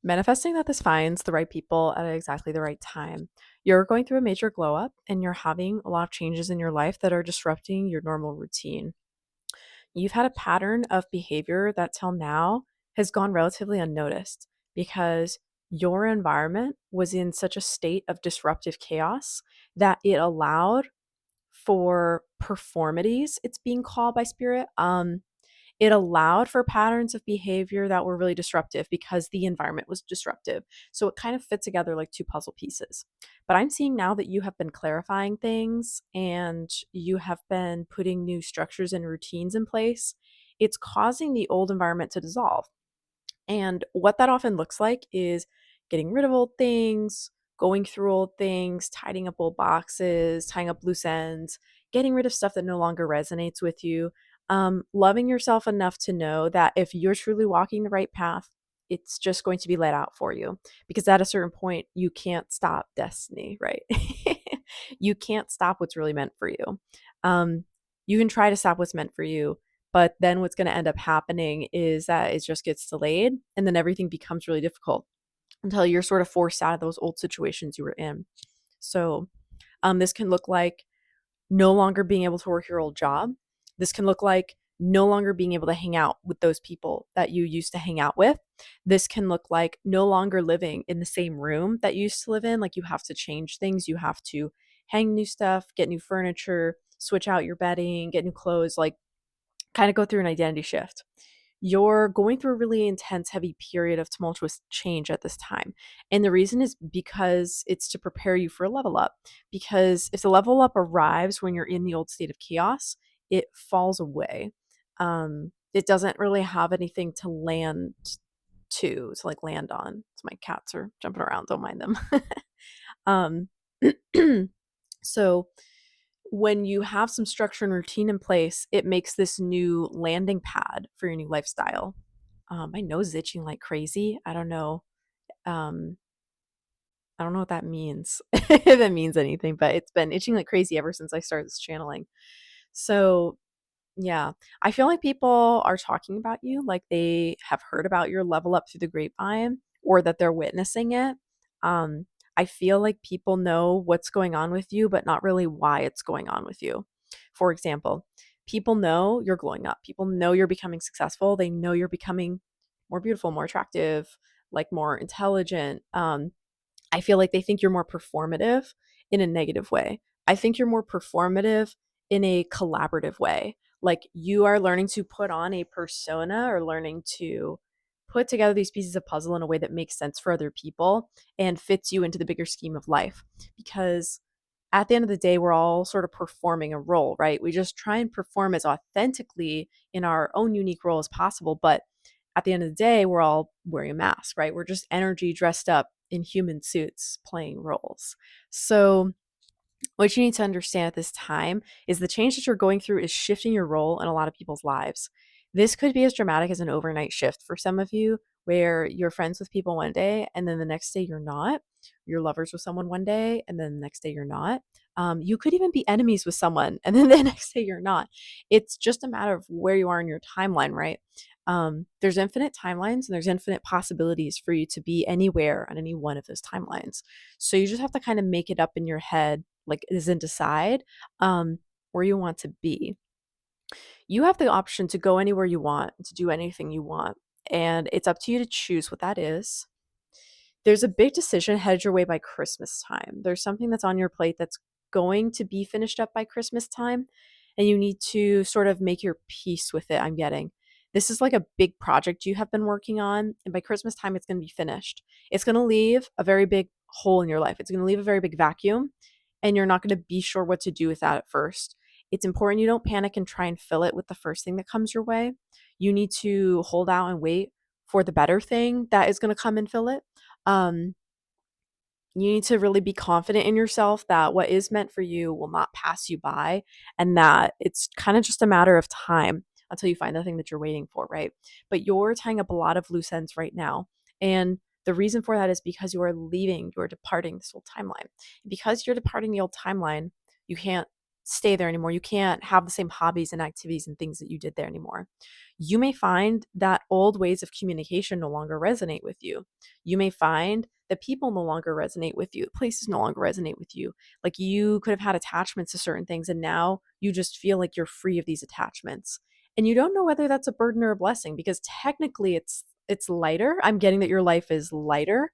Manifesting that this finds the right people at exactly the right time. You're going through a major glow up and you're having a lot of changes in your life that are disrupting your normal routine. You've had a pattern of behavior that till now has gone relatively unnoticed because your environment was in such a state of disruptive chaos that it allowed for performities, it's being called by spirit. It allowed for patterns of behavior that were really disruptive because the environment was disruptive. So it kind of fit together like two puzzle pieces. But I'm seeing now that you have been clarifying things and you have been putting new structures and routines in place. It's causing the old environment to dissolve. And what that often looks like is getting rid of old things, going through old things, tidying up old boxes, tying up loose ends, getting rid of stuff that no longer resonates with you. Loving yourself enough to know that if you're truly walking the right path, it's just going to be let out for you. Because at a certain point, you can't stop destiny, right? You can't stop what's really meant for you. Um, you can try to stop what's meant for you, but then what's going to end up happening is that it just gets delayed and then everything becomes really difficult until you're sort of forced out of those old situations you were in. So, this can look like no longer being able to work your old job. This can look like no longer being able to hang out with those people that you used to hang out with. This can look like no longer living in the same room that you used to live in. Like you have to change things, you have to hang new stuff, get new furniture, switch out your bedding, get new clothes, like kind of go through an identity shift. You're going through a really intense, heavy period of tumultuous change at this time. And the reason is because it's to prepare you for a level up. Because if the level up arrives when you're in the old state of chaos, it falls away. It doesn't really have anything to land to like land on. So my cats are jumping around, don't mind them. um, so when you have some structure and routine in place, it makes this new landing pad for your new lifestyle. My nose is itching like crazy. I don't know. Um, I don't know what that means, if it means anything, but it's been itching like crazy ever since I started this channeling. So, yeah, I feel like people are talking about you like they have heard about your level up through the grapevine or that they're witnessing it. Um, I feel like people know what's going on with you, but not really why it's going on with you. For example, people know you're glowing up. People know you're becoming successful. They know you're becoming more beautiful, more attractive, like more intelligent. I feel like they think you're more performative in a negative way. I think you're more performative in a collaborative way. Like you are learning to put on a persona or learning to put together these pieces of puzzle in a way that makes sense for other people and fits you into the bigger scheme of life. Because at the end of the day, we're all sort of performing a role, right? We just try and perform as authentically in our own unique role as possible. But at the end of the day, we're all wearing a mask, right? We're just energy dressed up in human suits playing roles. So, what you need to understand at this time is the change that you're going through is shifting your role in a lot of people's lives. This could be as dramatic as an overnight shift for some of you, where you're friends with people one day and then the next day you're not. You're lovers with someone one day and then the next day you're not. You could even be enemies with someone and then the next day you're not. It's just a matter of where you are in your timeline, right? There's infinite timelines and there's infinite possibilities for you to be anywhere on any one of those timelines. So you just have to kind of make it up in your head, like is and decide where you want to be. You have the option to go anywhere you want, to do anything you want, and it's up to you to choose what that is. There's a big decision headed your way by Christmas time. There's something that's on your plate that's going to be finished up by Christmas time, and you need to sort of make your peace with it. I'm getting this is like a big project you have been working on, and by Christmas time, it's going to be finished. It's going to leave a very big hole in your life, it's going to leave a very big vacuum, and you're not going to be sure what to do with that at first. It's important you don't panic and try and fill it with the first thing that comes your way. You need to hold out and wait for the better thing that is going to come and fill it. Um, you need to really be confident in yourself that what is meant for you will not pass you by and that it's kind of just a matter of time until you find the thing that you're waiting for, right? But you're tying up a lot of loose ends right now. And the reason for that is because you are departing this old timeline. Because you're departing the old timeline, you can't stay there anymore. You can't have the same hobbies and activities and things that you did there anymore. You may find that old ways of communication no longer resonate with you. You may find that people no longer resonate with you, places no longer resonate with you. Like you could have had attachments to certain things and now you just feel like you're free of these attachments. And you don't know whether that's a burden or a blessing because technically it's lighter. I'm getting that your life is lighter.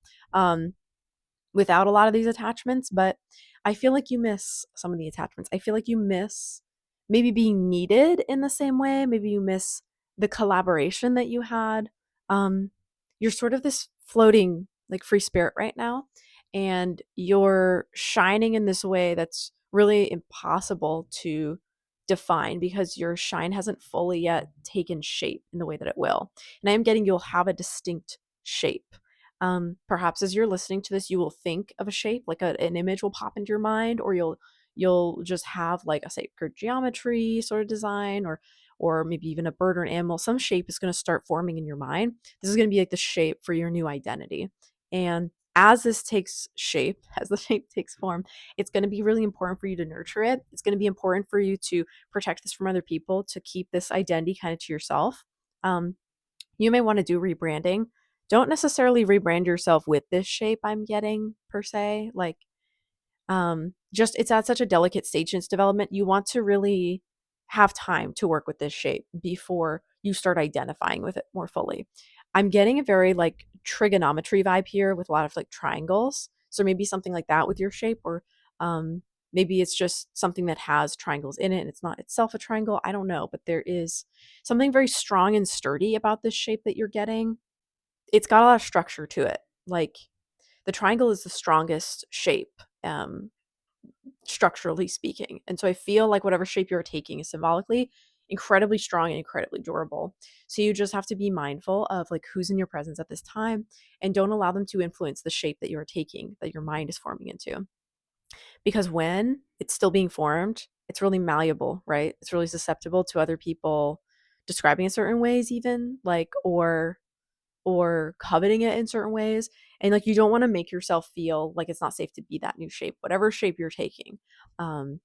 Without a lot of these attachments, but I feel like you miss some of the attachments. I feel like you miss maybe being needed in the same way. Maybe you miss the collaboration that you had. Um, you're sort of this floating, like free spirit right now, and you're shining in this way that's really impossible to define because your shine hasn't fully yet taken shape in the way that it will. And I am getting you'll have a distinct shape. Perhaps as you're listening to this, you will think of a shape, like an image will pop into your mind, or you'll just have like a sacred geometry sort of design, or maybe even a bird or an animal. Some shape is going to start forming in your mind. This is going to be like the shape for your new identity. And as this takes shape, as the shape takes form, it's going to be really important for you to nurture it. It's going to be important for you to protect this from other people, to keep this identity kind of to yourself. Um, you may want to do rebranding. Don't necessarily rebrand yourself with this shape I'm getting per se. Like, just it's at such a delicate stage in its development. You want to really have time to work with this shape before you start identifying with it more fully. I'm getting a very like trigonometry vibe here with a lot of like triangles. So maybe something like that with your shape, or um, maybe it's just something that has triangles in it and it's not itself a triangle. I don't know, but there is something very strong and sturdy about this shape that you're getting. It's got a lot of structure to it. Like the triangle is the strongest shape, structurally speaking. And so I feel like whatever shape you're taking is symbolically incredibly strong and incredibly durable. So you just have to be mindful of like who's in your presence at this time and don't allow them to influence the shape that you're taking, that your mind is forming into. Because when it's still being formed, it's really malleable, right? It's really susceptible to other people describing it certain ways even, like or coveting it in certain ways. And like you don't want to make yourself feel like it's not safe to be that new shape, whatever shape you're taking. Um,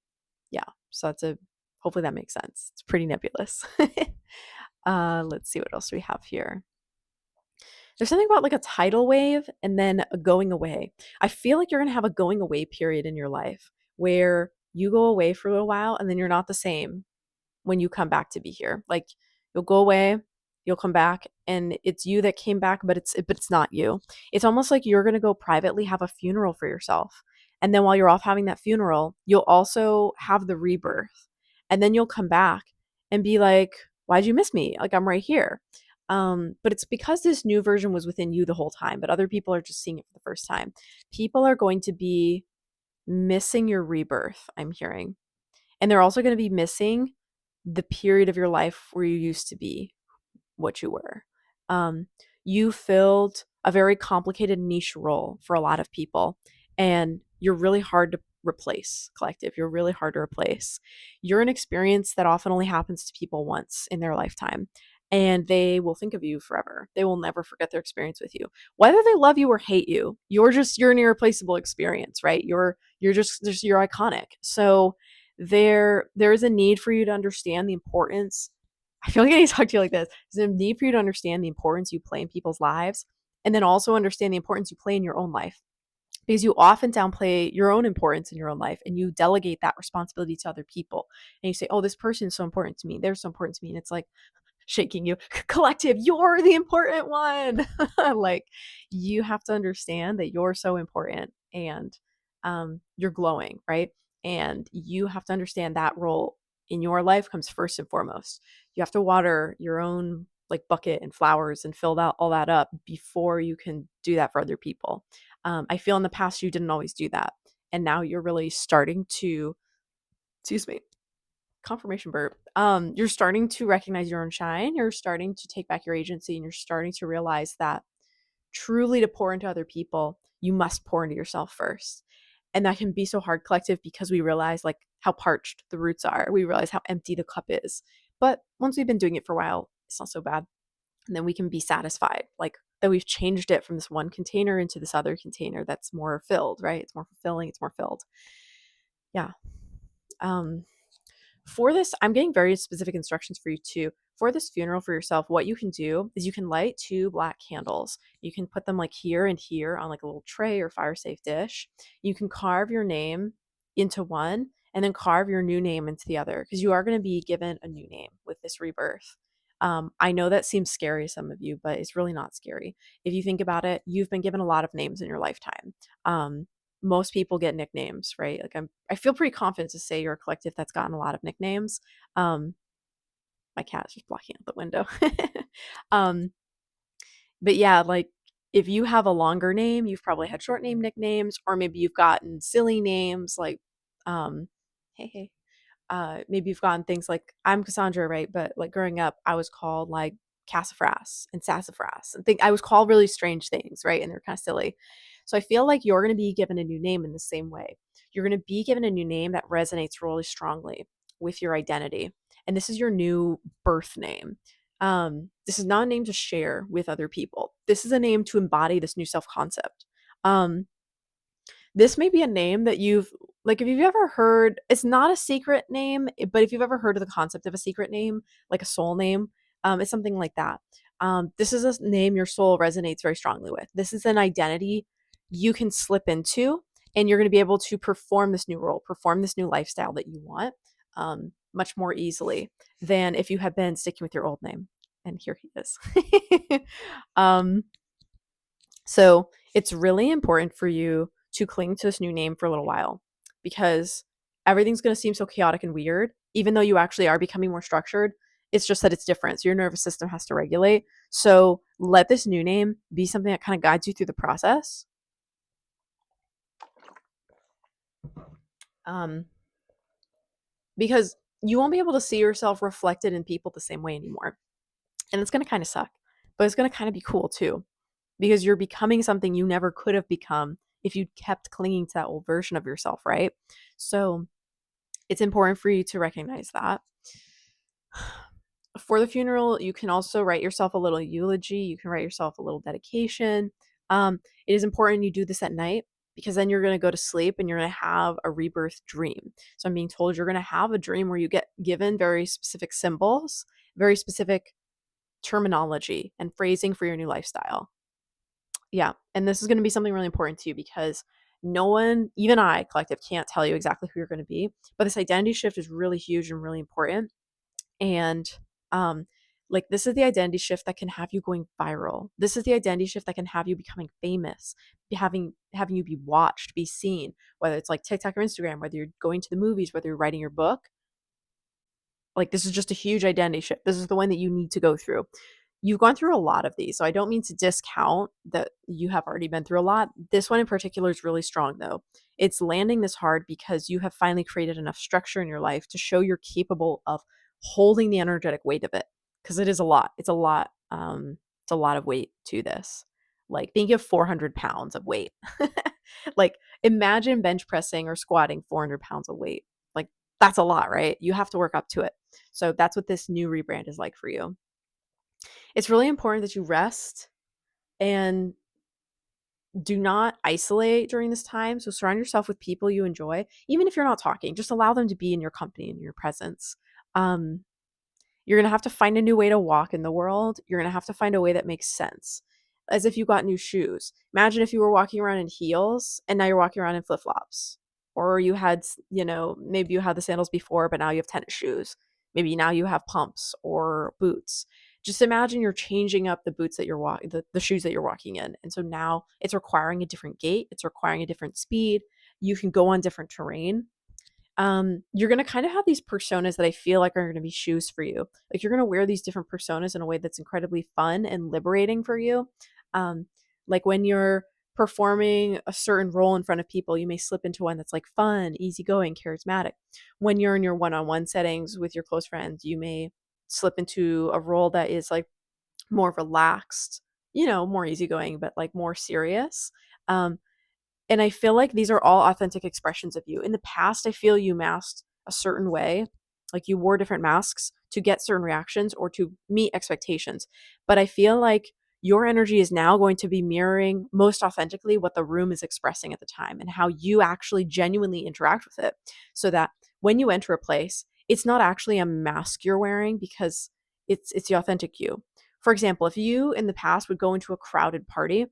yeah. So that's a hopefully that makes sense. It's pretty nebulous. Let's see what else we have here. There's something about like a tidal wave and then a going away. I feel like you're gonna have a going away period in your life where you go away for a little while and then you're not the same when you come back to be here. Like you'll go away, you'll come back, and it's you that came back, but it's not you. It's almost like you're gonna go privately have a funeral for yourself. And then while you're off having that funeral, you'll also have the rebirth. And then you'll come back and be like, why'd you miss me? Like I'm right here. But it's because this new version was within you the whole time, but other people are just seeing it for the first time. People are going to be missing your rebirth, I'm hearing. And they're also going to be missing the period of your life where you used to be what you were. Um, you filled a very complicated niche role for a lot of people, and you're really hard to replace, collective. You're really hard to replace. You're an experience that often only happens to people once in their lifetime. And they will think of you forever. They will never forget their experience with you. Whether they love you or hate you, you're an irreplaceable experience, right? You're iconic. So there is a need for you to understand the importance. I feel like I need to talk to you like this. There's a need for you to understand the importance you play in people's lives and then also understand the importance you play in your own life. Because you often downplay your own importance in your own life and you delegate that responsibility to other people. And you say, oh, this person is so important to me. They're so important to me. And it's like, shaking you, collective, you're the important one. Like you have to understand that you're so important and you're glowing, right? And you have to understand that role in your life comes first and foremost. You have to water your own like bucket and flowers and fill that all that up before you can do that for other people. I feel in the past you didn't always do that, and now you're really starting to, excuse me, confirmation burp. You're starting to recognize your own shine. You're starting to take back your agency, and you're starting to realize that truly to pour into other people, you must pour into yourself first. And that can be so hard, collective, because we realize like how parched the roots are. We realize how empty the cup is. But once we've been doing it for a while, it's not so bad. And then we can be satisfied, like that we've changed it from this one container into this other container that's more filled, right? It's more fulfilling, it's more filled. Yeah. For this, I'm getting very specific instructions for you too. For this funeral for yourself, what you can do is you can light two black candles. You can put them like here and here on like a little tray or fire safe dish. You can carve your name into one and then carve your new name into the other because you are going to be given a new name with this rebirth. I know that seems scary to some of you, but it's really not scary. If you think about it, you've been given a lot of names in your lifetime. Most people get nicknames, right? Like I feel pretty confident to say you're a collective that's gotten a lot of nicknames. Um, my cat is just blocking out the window. um, but yeah, like if you have a longer name, you've probably had short name nicknames, or maybe you've gotten silly names like, um, hey, hey, maybe you've gotten things like I'm Cassandra, right? But like growing up, I was called like Cassafras and Sassafras and I was called really strange things, right? And they're kind of silly. So I feel like you're going to be given a new name in the same way. You're going to be given a new name that resonates really strongly with your identity. And this is your new birth name. This is not a name to share with other people. This is a name to embody this new self concept. Um, this may be a name that you've like if you've ever heard it's not a secret name, but if you've ever heard of the concept of a secret name, like a soul name, it's something like that. This is a name your soul resonates very strongly with. This is an identity you can slip into, and you're going to be able to perform this new role, perform this new lifestyle that you want much more easily than if you had been sticking with your old name. And here he is. um, so it's really important for you to cling to this new name for a little while because everything's going to seem so chaotic and weird, even though you actually are becoming more structured. It's just that it's different. So your nervous system has to regulate. So let this new name be something that kind of guides you through the process. Um, because you won't be able to see yourself reflected in people the same way anymore. And it's going to kind of suck, but it's going to kind of be cool too because you're becoming something you never could have become if you kept clinging to that old version of yourself, right? So it's important for you to recognize that. For the funeral, you can also write yourself a little eulogy. You can write yourself a little dedication. It is important you do this at night because then you're going to go to sleep and you're going to have a rebirth dream. So I'm being told you're going to have a dream where you get given very specific symbols, very specific terminology and phrasing for your new lifestyle. Yeah. And this is going to be something really important to you because no one, even I, collective, can't tell you exactly who you're going to be. But this identity shift is really huge and really important. And um, like this is the identity shift that can have you going viral. This is the identity shift that can have you becoming famous, having you be watched, be seen, whether it's like TikTok or Instagram, whether you're going to the movies, whether you're writing your book. Like this is just a huge identity shift. This is the one that you need to go through. You've gone through a lot of these, so I don't mean to discount that you have already been through a lot. This one in particular is really strong though. It's landing this hard because you have finally created enough structure in your life to show you're capable of holding the energetic weight of it because it is a lot. It's a lot. It's a lot of weight to this. Like think of 400 pounds of weight. Like imagine bench pressing or squatting 400 pounds of weight. Like that's a lot, right? You have to work up to it. So that's what this new rebrand is like for you. It's really important that you rest and do not isolate during this time. So surround yourself with people you enjoy, even if you're not talking. Just allow them to be in your company and your presence. Um, you're gonna have to find a new way to walk in the world. You're gonna have to find a way that makes sense, as if you got new shoes. Imagine if you were walking around in heels and now you're walking around in flip flops, or you had, maybe you had the sandals before, but now you have tennis shoes. Maybe now you have pumps or boots. Just imagine you're changing up the boots that you're walking, the shoes that you're walking in, and so now it's requiring a different gait. It's requiring a different speed. You can go on different terrain. You're going to kind of have these personas that I feel like are going to be shoes for you. Like you're going to wear these different personas in a way that's incredibly fun and liberating for you. Um, like when you're performing a certain role in front of people, you may slip into one that's like fun, easygoing, charismatic. When you're in your one-on-one settings with your close friends, you may slip into a role that is like more relaxed, more easygoing, but like more serious. Um, and I feel like these are all authentic expressions of you. In the past, I feel you masked a certain way, like you wore different masks to get certain reactions or to meet expectations. But I feel like your energy is now going to be mirroring most authentically what the room is expressing at the time and how you actually genuinely interact with it. So that when you enter a place, it's not actually a mask you're wearing because it's the authentic you. For example, if you in the past would go into a crowded party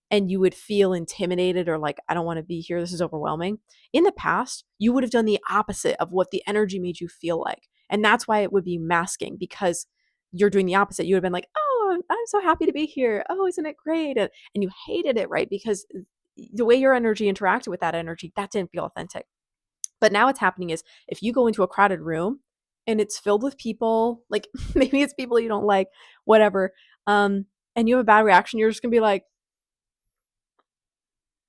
and you would feel intimidated or like, I don't want to be here, this is overwhelming. In the past, you would have done the opposite of what the energy made you feel like. And that's why it would be masking, because you're doing the opposite. You would have been like, oh, I'm so happy to be here. Oh, isn't it great? And you hated it, right? Because the way your energy interacted with that energy, that didn't feel authentic. But now what's happening is if you go into a crowded room and it's filled with people, like maybe it's people you don't like, whatever, and you have a bad reaction, you're just gonna be like,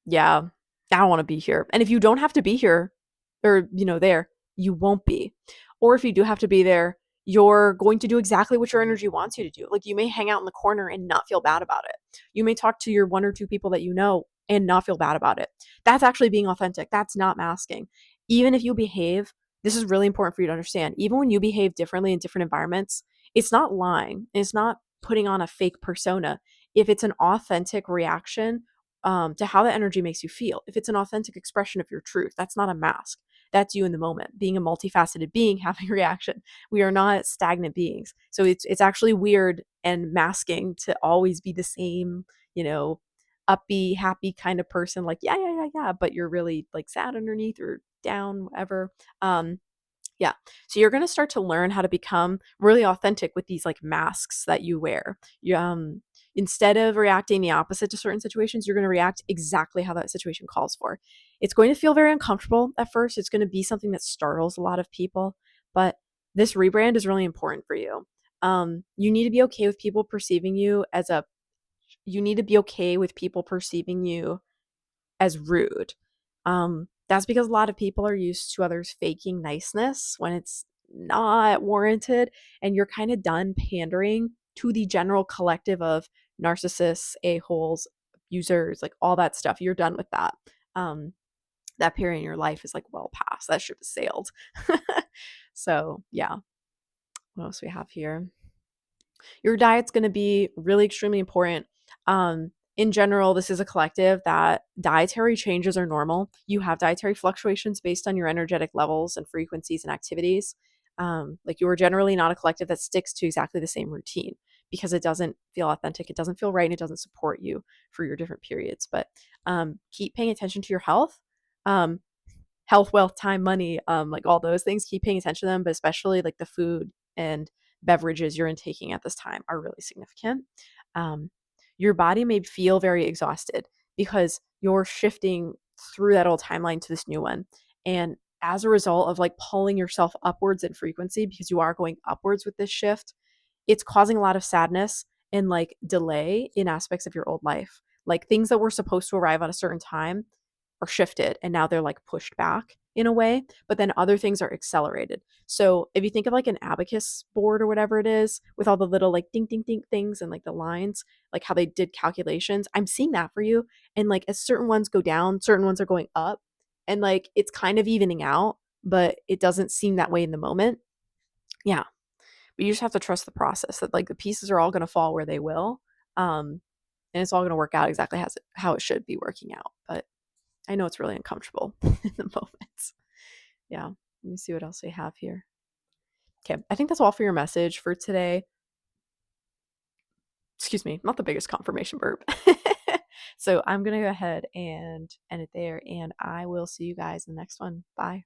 yeah, I don't want to be here. And if you don't have to be here or, there, you won't be. Or if you do have to be there, you're going to do exactly what your energy wants you to do. Like you may hang out in the corner and not feel bad about it. You may talk to your one or two people that you know and not feel bad about it. That's actually being authentic. That's not masking. Even if you behave, this is really important for you to understand. Even when you behave differently in different environments, it's not lying. It's not putting on a fake persona. If it's an authentic reaction to how the energy makes you feel. If it's an authentic expression of your truth, that's not a mask. That's you in the moment, being a multifaceted being, having a reaction. We are not stagnant beings. So it's actually weird and masking to always be the same, uppy, happy kind of person, like, yeah, yeah, yeah, yeah, but you're really like sad underneath or down, whatever. Yeah. So you're going to start to learn how to become really authentic with these like masks that you wear. Instead of reacting the opposite to certain situations, you're going to react exactly how that situation calls for. It's going to feel very uncomfortable at first. It's going to be something that startles a lot of people, but this rebrand is really important for you. You need to be okay with people perceiving you as a, you need to be okay with people perceiving you as rude. That's because a lot of people are used to others faking niceness when it's not warranted, and you're kind of done pandering to the general collective of narcissists, a-holes, abusers, like all that stuff. You're done with that. That period in your life is like well past. That ship has sailed. So yeah, what else we have here? Your diet's going to be really extremely important. In general, this is a collective that dietary changes are normal. You have dietary fluctuations based on your energetic levels and frequencies and activities. Like you are generally not a collective that sticks to exactly the same routine because it doesn't feel authentic, it doesn't feel right, and it doesn't support you for your different periods. But keep paying attention to your health. Um, Health, wealth, time, money, like all those things, keep paying attention to them, but especially like the food and beverages you're intaking at this time are really significant. Um, your body may feel very exhausted because you're shifting through that old timeline to this new one. And as a result of like pulling yourself upwards in frequency, because you are going upwards with this shift, it's causing a lot of sadness and like delay in aspects of your old life. Like things that were supposed to arrive at a certain time are shifted and now they're like pushed back in a way, but then other things are accelerated. So if you think of like an abacus board or whatever it is with all the little like ding ding ding things and like the lines, like how they did calculations, I'm seeing that for you. And like as certain ones go down, certain ones are going up, and like it's kind of evening out, but it doesn't seem that way in the moment. Yeah. But you just have to trust the process that like the pieces are all going to fall where they will. And it's all going to work out exactly how it should be working out. But I know it's really uncomfortable in the moment. Yeah. Let me see what else we have here. Okay. I think that's all for your message for today. Excuse me, not the biggest confirmation burp. So I'm going to go ahead and end it there, and I will see you guys in the next one. Bye.